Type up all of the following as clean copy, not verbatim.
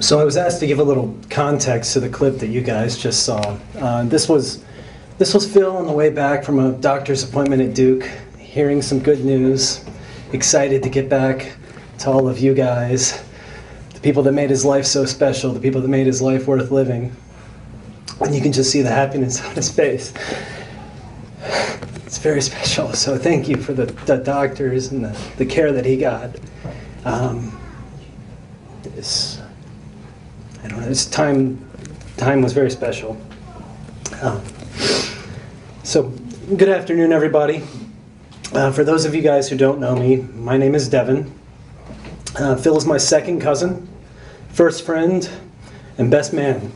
So I was asked to give a little context to the clip that you guys just saw. This was Phil on the way back from a doctor's appointment at Duke, hearing some good news, excited to get back to all of you guys, the people that made his life so special, the people that made his life worth living. And you can just see the happiness on his face. It's very special, so thank you for the doctors and the care that he got. This time was very special. So, good afternoon, everybody. For those of you guys who don't know me, my name is Devin. Phil is my second cousin, first friend, and best man.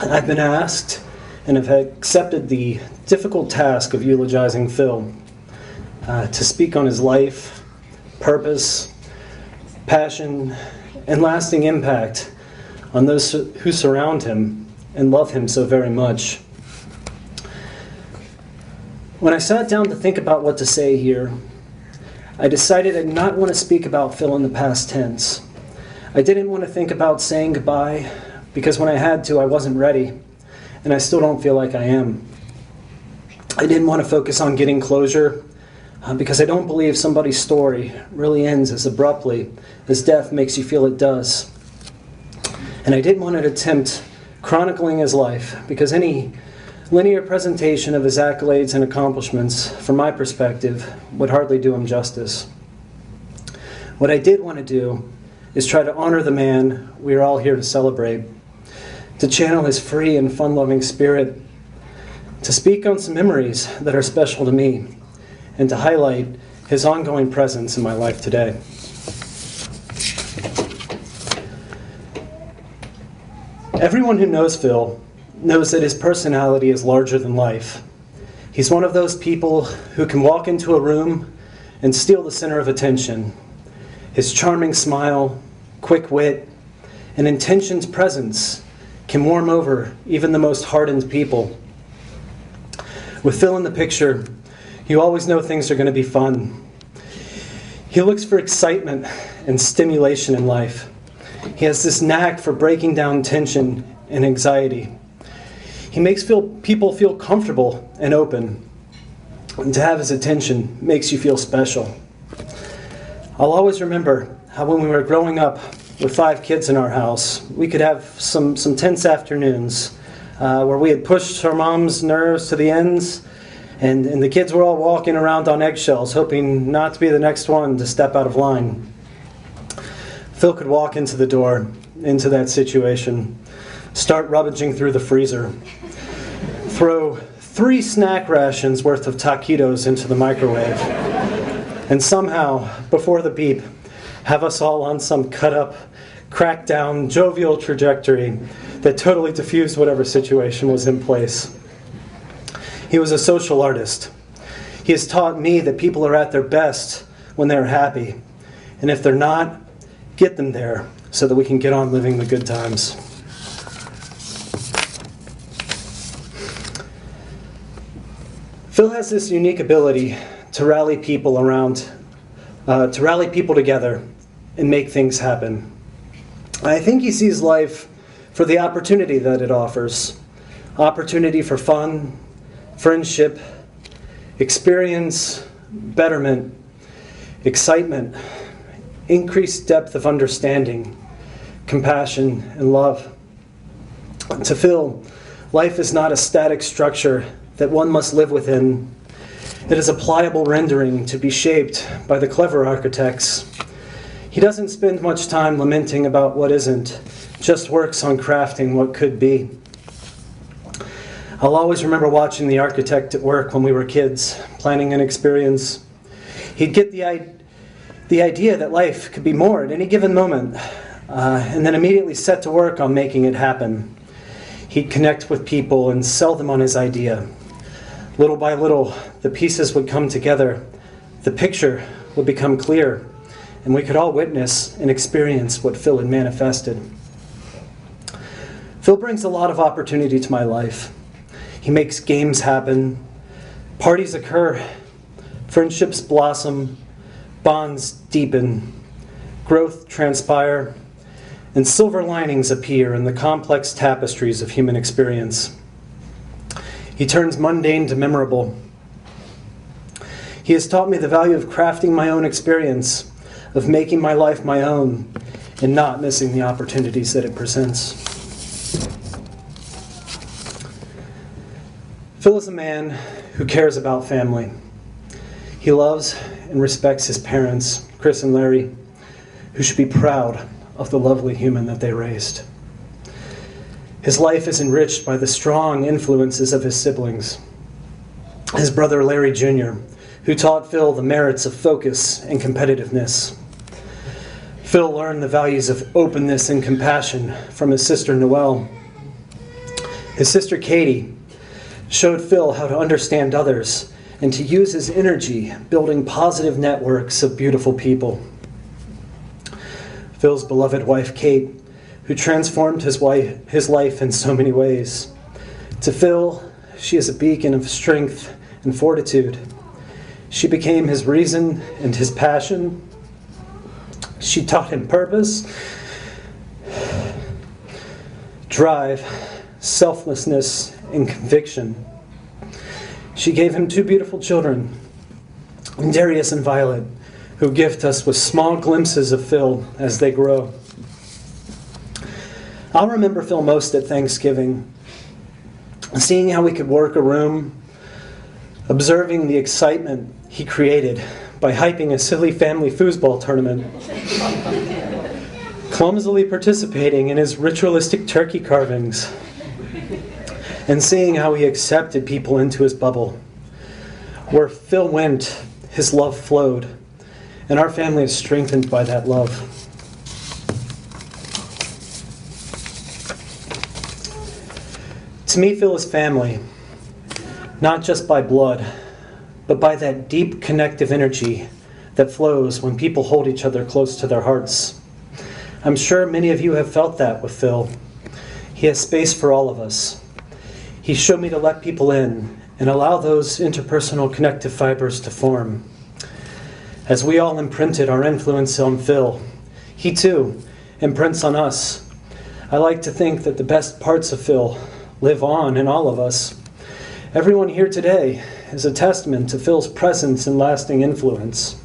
I've been asked and have accepted the difficult task of eulogizing Phil, to speak on his life, purpose, passion, and lasting impact on those who surround him and love him so very much. When I sat down to think about what to say here, I decided I did not want to speak about Phil in the past tense. I didn't want to think about saying goodbye, because when I had to, I wasn't ready, and I still don't feel like I am. I didn't want to focus on getting closure, because I don't believe somebody's story really ends as abruptly as death makes you feel it does. And I didn't want to attempt chronicling his life, because any linear presentation of his accolades and accomplishments, from my perspective, would hardly do him justice. What I did want to do is try to honor the man we are all here to celebrate, to channel his free and fun-loving spirit, to speak on some memories that are special to me, and to highlight his ongoing presence in my life today. Everyone who knows Phil knows that his personality is larger than life. He's one of those people who can walk into a room and steal the center of attention. His charming smile, quick wit, and intentioned presence can warm over even the most hardened people. With Phil in the picture, you always know things are going to be fun. He looks for excitement and stimulation in life. He has this knack for breaking down tension and anxiety. He makes people feel comfortable and open. And to have his attention makes you feel special. I'll always remember how when we were growing up with 5 kids in our house, we could have some tense afternoons where we had pushed our mom's nerves to the ends, and the kids were all walking around on eggshells, hoping not to be the next one to step out of line. Phil could walk into the door, into that situation, start rummaging through the freezer, throw 3 snack rations worth of taquitos into the microwave, and somehow, before the beep, have us all on some cut-up, cracked-down, jovial trajectory that totally diffused whatever situation was in place. He was a social artist. He has taught me that people are at their best when they're happy, and if they're not, get them there so that we can get on living the good times. Phil has this unique ability to rally people together and make things happen. I think he sees life for the opportunity that it offers. Opportunity for fun, friendship, experience, betterment, excitement, increased depth of understanding, compassion, and love. To Phil, life is not a static structure that one must live within. It is a pliable rendering to be shaped by the clever architects. He doesn't spend much time lamenting about what isn't, just works on crafting what could be. I'll always remember watching the architect at work when we were kids, planning an experience. He'd get the idea that life could be more at any given moment, and then immediately set to work on making it happen. He'd connect with people and sell them on his idea. Little by little, the pieces would come together, the picture would become clear, and we could all witness and experience what Phil had manifested. Phil brings a lot of opportunity to my life. He makes games happen, parties occur, friendships blossom, bonds deepen, growth transpire, and silver linings appear in the complex tapestries of human experience. He turns mundane to memorable. He has taught me the value of crafting my own experience, of making my life my own, and not missing the opportunities that it presents. Phil is a man who cares about family. He loves and respects his parents, Chris and Larry, who should be proud of the lovely human that they raised. His life is enriched by the strong influences of his siblings. His brother Larry Jr., who taught Phil the merits of focus and competitiveness. Phil learned the values of openness and compassion from his sister Noelle. His sister Katie showed Phil how to understand others and to use his energy building positive networks of beautiful people. Phil's beloved wife Kate, who transformed his life in so many ways. To Phil, she is a beacon of strength and fortitude. She became his reason and his passion. She taught him purpose, drive, selflessness, and conviction. She gave him two beautiful children, Darius and Violet, who gift us with small glimpses of Phil as they grow. I'll remember Phil most at Thanksgiving, seeing how we could work a room, observing the excitement he created by hyping a silly family foosball tournament, clumsily participating in his ritualistic turkey carvings, and seeing how he accepted people into his bubble. Where Phil went, his love flowed, and our family is strengthened by that love. To me, Phil is family, not just by blood, but by that deep connective energy that flows when people hold each other close to their hearts. I'm sure many of you have felt that with Phil. He has space for all of us. He showed me to let people in and allow those interpersonal connective fibers to form. As we all imprinted our influence on Phil, he too imprints on us. I like to think that the best parts of Phil live on in all of us. Everyone here today is a testament to Phil's presence and lasting influence.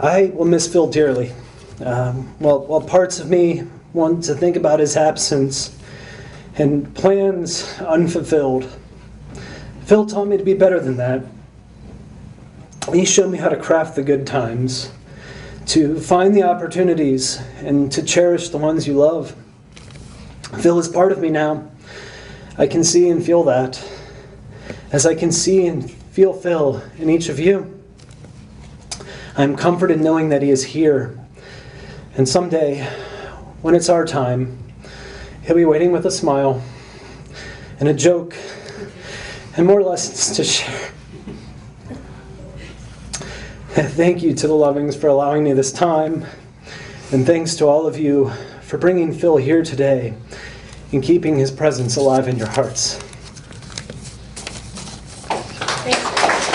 I will miss Phil dearly. While parts of me want to think about his absence and plans unfulfilled, Phil taught me to be better than that. He showed me how to craft the good times, to find the opportunities, and to cherish the ones you love. Phil is part of me now. I can see and feel that, as I can see and feel Phil in each of you. I'm comforted knowing that he is here, and someday, when it's our time, he'll be waiting with a smile and a joke and more lessons to share. Thank you to the Lovings for allowing me this time, and thanks to all of you for bringing Phil here today and keeping his presence alive in your hearts. Thanks.